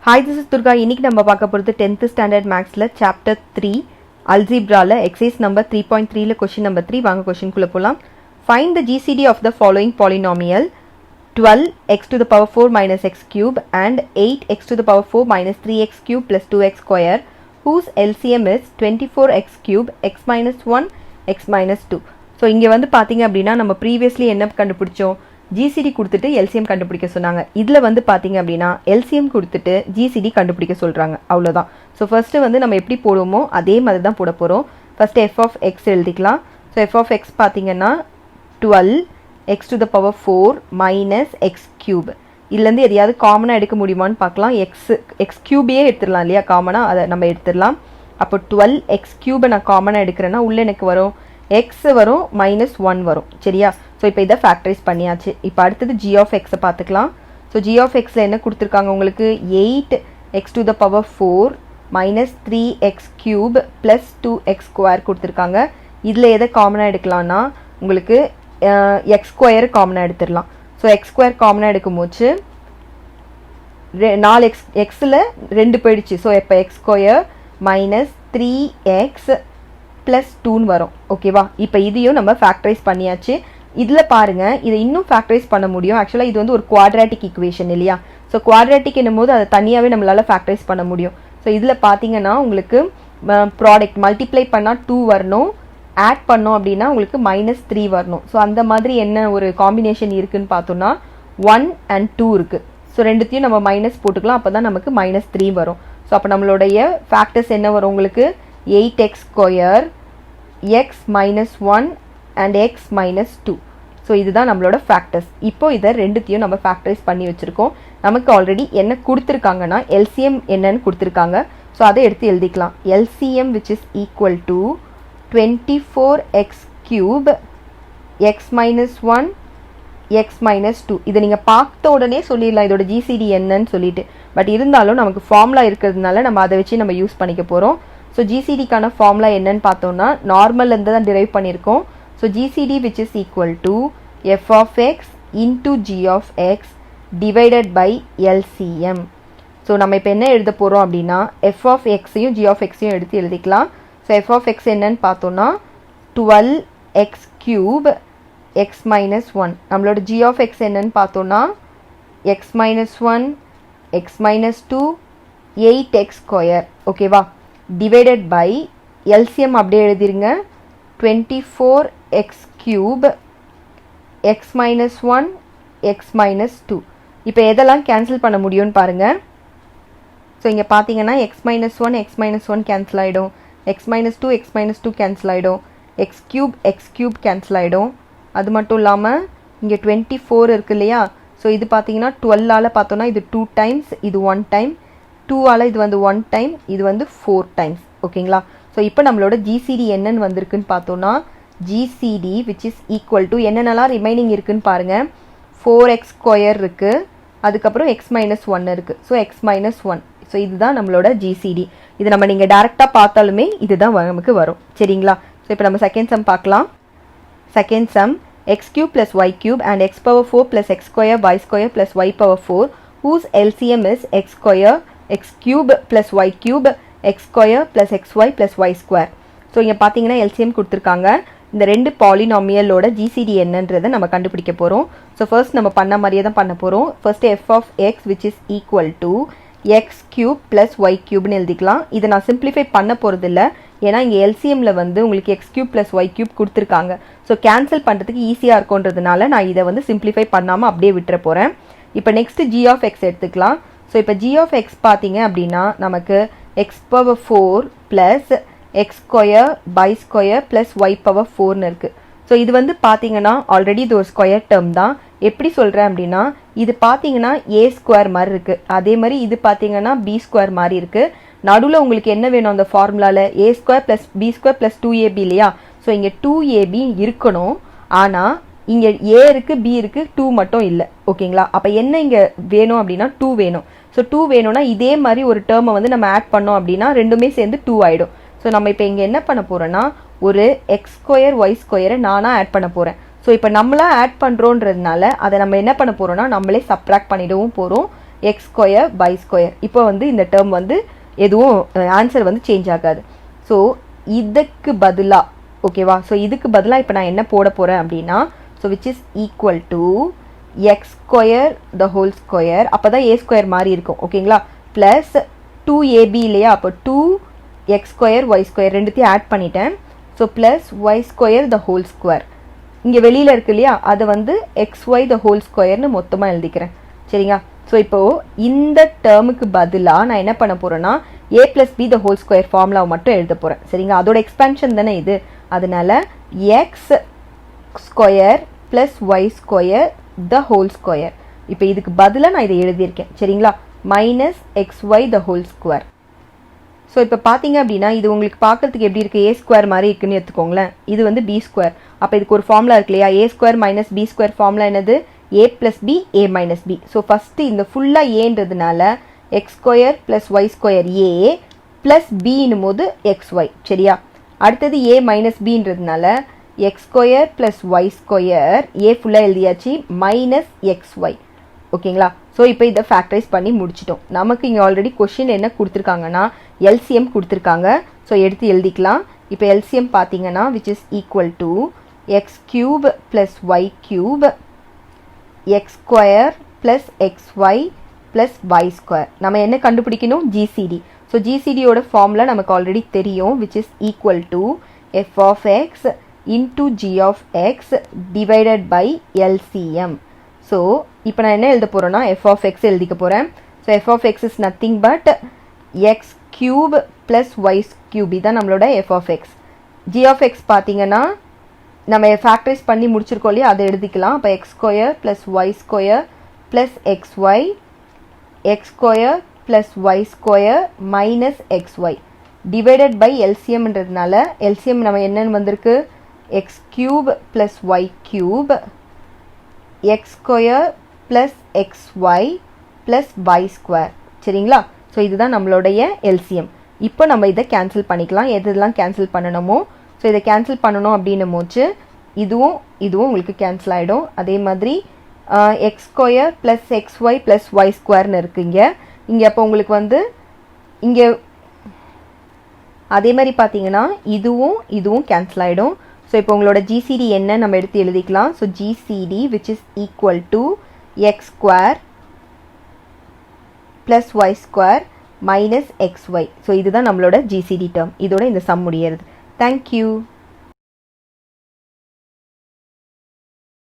Hi, this is Durga. இன்னைக்கு நம்ம பார்க்க போறது 10th standard mathsல chapter 3 algebraல exercise number 3.3ல question number 3 வாங்க question குள்ள போலாம். Find the GCD of the following polynomial 12x to the power 4 minus x cube and 8x to the power 4 minus 3x cube plus 2x square whose LCM is 24x cube x minus 1 x minus 2. So இங்க வந்து பாத்தீங்க அப்படினா நம்ம previously என்ன கண்டுபிடிச்சோம் GCD கொடுத்துட்டு LCM கண்டுபிடிக்க சொன்னாங்க. இதுல வந்து பாத்தீங்க அப்படினா LCM கொடுத்துட்டு GCD கண்டுபிடிக்க சொல்றாங்க. அவ்வளவுதான். சோ ஃபர்ஸ்ட் வந்து நம்ம எப்படி போடுவோமோ அதே மாதிரி தான் போட போறோம். ஃபர்ஸ்ட் f of x எழுதிக்கலாம். சோ f of x பாத்தீங்கன்னா 12x to the power 4 minus x cube. இதுல இருந்து எதையாவது காமனா எடுக்க முடியுமான்னு பார்க்கலாம். x cube ஏ எடுத்துறலாம் இல்லையா காமனா அத நம்ம எடுத்துறலாம். அப்போ 12x cube நான் காமனா எடுக்கறேன்னா உள்ள எனக்கு வரும் x வரும் minus 1 வரும். சரியா? சோ இப்போ இத ஃபேக்டரைஸ் பண்ணியாச்சு. இப்போ அடுத்து g of x பாத்துக்கலாம். சோ g of x ல என்ன கொடுத்திருக்காங்க உங்களுக்கு 8x to the power 4 minus 3x cube plus 2x square கொடுத்திருக்காங்க. இதுல எதை காமனா எடுக்கலாம்னா உங்களுக்கு x square காமனா எடுத்துறலாம். சோ x square காமனா எடுக்கும்போது 4x x ல 2 போயிடுச்சு. சோ இப்போ x square minus 3x plus 2 வரும். ஓகேவா? இப்போ இதையும் நம்ம ஃபேக்டரைஸ் பண்ணியாச்சு. இதுல பாருங்க இதை இன்னும் ஃபேக்டரைஸ் பண்ண முடியும். ஆக்சுவலா இது வந்து ஒரு குவாட்ராட்டிக் ஈக்குவேஷன் இல்லையா? சோ குவாட்ராட்டிக் என்னும்போது அதை தனியாவே நம்மளால ஃபேக்டரைஸ் பண்ண முடியும். சோ இதுல பாத்தீங்கன்னா உங்களுக்கு ப்ராடக்ட் மல்டிப்ளை பண்ணா 2 வரணும், ஆட் பண்ணோம் அப்படின்னா உங்களுக்கு -3 வரணும். சோ அந்த மாதிரி என்ன ஒரு காம்பினேஷன் இருக்குன்னு பார்த்தோம்னா 1 and 2 இருக்கு. சோ ரெண்டுத்தையும் நம்ம மைனஸ் போட்டுக்கலாம். அப்பதான் நமக்கு -3 வரும். சோ அப்ப நம்மளுடைய ஃபேக்டர்ஸ் என்ன வரும் உங்களுக்கு 8x square x minus 1 and x minus 2. So இதுதான் நம்மளோட ஃபேக்டர்ஸ். இப்போ இதை ரெண்டுத்தையும் நம்ம ஃபேக்டரைஸ் பண்ணி வச்சுருக்கோம். நமக்கு ஆல்ரெடி என்ன கொடுத்துருக்காங்கன்னா எல்சிஎம் என்னன்னு கொடுத்துருக்காங்க. ஸோ அதை எடுத்து எழுதிக்கலாம். LCM which is equal to 24x cube x minus 1 x minus 2. இதை நீங்கள் பார்த்த உடனே சொல்லிடலாம் இதோட ஜிசிடி என்னன்னு சொல்லிட்டு. பட் இருந்தாலும் நமக்கு ஃபார்முலா இருக்கிறதுனால நம்ம அதை வச்சு நம்ம யூஸ் பண்ணிக்க போகிறோம். ஸோ ஜிசிடிக்கான ஃபார்முலா என்னன்னு பார்த்தோம்னா நார்மல்லேருந்து தான் டிரைவ் பண்ணியிருக்கோம். So GCD which is equal to f of x into g of x divided by LCM. So நம்ம இப்போ என்ன எழுத போகிறோம் அப்படின்னா f of xையும் g of xையும் எடுத்து எழுதிக்கலாம். So f of x என்னன்னு பார்த்தோம்னா 12x cube x minus 1. நம்மளோட g of x என்னன்னு பார்த்தோம்னா x minus 1 x minus 2 8x square. ஓகேவா? divided by LCM அப்படியே எழுதிருங்க 24x cube x minus 1 x minus 2. இப்போ எதெல்லாம் கேன்சல் பண்ண முடியும்னு பாருங்க. ஸோ இங்கே பார்த்தீங்கன்னா x minus 1 x minus 1 cancel ஆகிடும், x minus 2 x minus 2 cancel ஆகிடும், x cube கேன்சல் ஆகிடும். அது மட்டும் இல்லாமல் இங்கே 24 இருக்கு இல்லையா? ஸோ இது பார்த்தீங்கன்னா 12ஆல் பார்த்தோன்னா இது 2 டைம்ஸ், இது 1 டைம், 2ஆல் இது வந்து 1 டைம், இது வந்து 4 டைம்ஸ். ஓகேங்களா? ஸோ இப்போ நம்மளோட ஜிசிடி என்னன்னு வந்திருக்குன்னு பார்த்தோன்னா GCD which is equal to என்னென்னலாம் ரிமைனிங் இருக்குன்னு பாருங்க. 4x ஸ்கொயர் இருக்கு, அதுக்கப்புறம் x minus 1 இருக்கு. So x minus 1. ஸோ இதுதான் நம்மளோட ஜிசிடி. இது நம்ம நீங்கள் டேரெக்டாக பார்த்தாலுமே இதுதான் நமக்கு வரும். சரிங்களா? ஸோ இப்போ நம்ம செகண்ட் சம் பார்க்கலாம். Second sum x cube plus y cube and x power 4 plus x square y square plus y power 4 whose LCM is x square x cube plus y cube x square plus xy plus y square. So இங்கே பார்த்தீங்கன்னா LCM கொடுத்துருக்காங்க. இந்த ரெண்டு பாலினாமியலோட GCD என்னன்றதை நம்ம கண்டுபிடிக்க போகிறோம். So first நம்ம பண்ண மாதிரியே தான் பண்ண போகிறோம். First f of x which is equal to x cube plus y cubeன்னு எழுதிக்கலாம். இதை நான் சிம்பிளிஃபை பண்ண போகிறதில்ல, ஏன்னா இங்கே எல்சிஎம்ல வந்து உங்களுக்கு x cube plus y cube கொடுத்துருக்காங்க. ஸோ கேன்சல் பண்ணுறதுக்கு ஈஸியாக இருக்குன்றதுனால நான் இதை வந்து சிம்பிளிஃபை பண்ணாமல் அப்படியே விட்டுற போகிறேன். இப்போ நெக்ஸ்ட் g of x எடுத்துக்கலாம். ஸோ இப்போ g of x பார்த்தீங்க அப்படின்னா நமக்கு x power 4 plus x square by square plus y power 4ன்னு இருக்குது. ஸோ இது வந்து பார்த்தீங்கன்னா ஆல்ரெடி இது ஒரு ஸ்கொயர் டேர்ம் தான். எப்படி சொல்கிறேன் அப்படின்னா இது பார்த்தீங்கன்னா a ஸ்கொயர் மாதிரி இருக்குது, அதே மாதிரி இது பார்த்தீங்கன்னா b ஸ்கொயர் மாதிரி இருக்குது. நடுவில் உங்களுக்கு என்ன வேணும் அந்த ஃபார்முலாவில் a square plus b square plus 2ab இல்லையா? ஸோ இங்கே 2ab இருக்கணும், ஆனால் இங்கே a இருக்குது b இருக்குது 2 மட்டும் இல்லை. ஓகேங்களா? அப்போ என்ன இங்கே வேணும் அப்படின்னா 2 வேணும். ஸோ 2 வேணும்னா இதே மாதிரி ஒரு டேர்மை வந்து நம்ம ஆட் பண்ணோம் அப்படின்னா ரெண்டுமே சேர்ந்து 2 ஆகிடும். ஸோ நம்ம இப்போ இங்கே என்ன பண்ண போகிறோன்னா ஒரு எக்ஸ் ஸ்கொயர் ஒய் ஸ்கொயரை நானாக ஆட் பண்ண போகிறேன். ஸோ இப்போ நம்மளாக ஆட் பண்ணுறோன்றதுனால அதை நம்ம என்ன பண்ண போகிறோன்னா நம்மளே சப்ராக்ட் பண்ணிடவும் போகிறோம். X square by square. இப்போ வந்து இந்த டேர்ம் வந்து எதுவும் ஆன்சர் வந்து சேஞ்ச் ஆகாது. ஸோ இதுக்கு பதிலாக ஓகேவா, ஸோ இதுக்கு பதிலாக இப்போ நான் என்ன போட போகிறேன் அப்படின்னா, so which is equal to x square the whole square, அப்போ தான் ஏ ஸ்கொயர் மாதிரி இருக்கும் ஓகேங்களா, ப்ளஸ் 2ab இல்லையா, அப்போ 2x ஸ்கொயர் ஒய் ஸ்கொயர் ரெண்டுத்தையும் ஆட் பண்ணிட்டேன். So plus Y square the whole square, இங்கே வெளியில் இருக்கு இல்லையா, அதை வந்து xy த ஹோல் ஸ்கொயர்னு மொத்தமாக எழுதிக்கிறேன் சரிங்களா. ஸோ இப்போது இந்த டேர்முக்கு பதிலாக நான் என்ன பண்ண போகிறேன்னா a + b the whole square ஃபார்முலாவை மட்டும் எழுத போகிறேன் சரிங்களா. அதோட எக்ஸ்பேன்ஷன் தானே இது, அதனால x square plus Y square the whole square. இப்போ இதுக்கு பதிலாக நான் இதை எழுதியிருக்கேன் சரிங்களா, minus xy the whole square. So இப்போ பார்த்தீங்க அப்படின்னா இது உங்களுக்கு பார்க்கறதுக்கு எப்படி இருக்குது, ஏ ஸ்கொயர் மாதிரி இருக்குன்னு எடுத்துக்கோங்களேன். இது வந்து பி ஸ்கொயர், அப்போ இதுக்கு ஒரு ஃபார்முலா இருக்கு இல்லையா, A square minus B square formula என்னது, A plus B A minus B. So first இந்த ஃபுல்லாக ஏன்றதுனால X square plus Y square A plus பின்னும் போது எக்ஸ்ஒய் சரியா. அடுத்தது ஏ மைனஸ் பின்றதுனால X square plus Y square A ஃபுல்லாக எழுதியாச்சு மைனஸ் எக்ஸ்ஒய் ஓகேங்களா. ஸோ இப்போ இதை ஃபேக்டரைஸ் பண்ணி முடிச்சிட்டோம். நமக்கு இங்கே ஆல்ரெடி கொஷின் என்ன கொடுத்துருக்காங்கன்னா எல்சிஎம் கொடுத்துருக்காங்க. ஸோ எடுத்து எழுதிக்கலாம். இப்போ எல்சிஎம் பார்த்தீங்கன்னா which is equal to x cube plus Y cube X square plus XY plus Y square. நம்ம என்ன கண்டுபிடிக்கணும், ஜிசிடி. ஸோ ஜிசிடியோட ஃபார்முலா நமக்கு ஆல்ரெடி தெரியும், which is equal to f of x into g of x divided by LCM. So இப்போ நான் என்ன எழுத போகிறேன்னா எஃப் ஆஃப் எக்ஸ் எழுதிக்க போகிறேன். So F of X is nothing but X cube plus Y cube, இதுதான் நம்மளோட F of X. G of X பார்த்தீங்கன்னா நம்ம ஃபேக்டரைஸ் பண்ணி முடிச்சிருக்கோம் இல்லையா, அதை எழுதிக்கலாம். அப்போ X square plus Y square plus XY X square plus Y square minus XY divided by எல்சிஎம்ன்றதுனால எல்சிஎம் நம்ம என்னன்னு வந்திருக்கு, X cube plus Y cube X square plus XY plus Y square சரிங்களா. ஸோ இதுதான் நம்மளுடைய எல்சிஎம். இப்போ நம்ம இதை கேன்சல் பண்ணிக்கலாம், எதெல்லாம் கேன்சல் பண்ணணுமோ. ஸோ இதை கேன்சல் பண்ணணும் அப்படின்னும் போச்சு இதுவும் உங்களுக்கு கேன்சல் ஆகிடும். அதே மாதிரி x square plus XY plus y ஸ்கொயர்னு இருக்குங்க இங்கே. அப்போ உங்களுக்கு வந்து இங்கே அதே மாதிரி பார்த்தீங்கன்னா இதுவும் கேன்சல் ஆகிடும். ஸோ இப்போ உங்களோட ஜிசிடி என்ன நம்ம எடுத்து எழுதிக்கலாம். So GCD which is equal to x square plus Y square minus x y. So இதுதான் நம்மளோட ஜிசிடி டேர்ம். இதோட இந்த சம் முடியறது. தேங்க்யூ.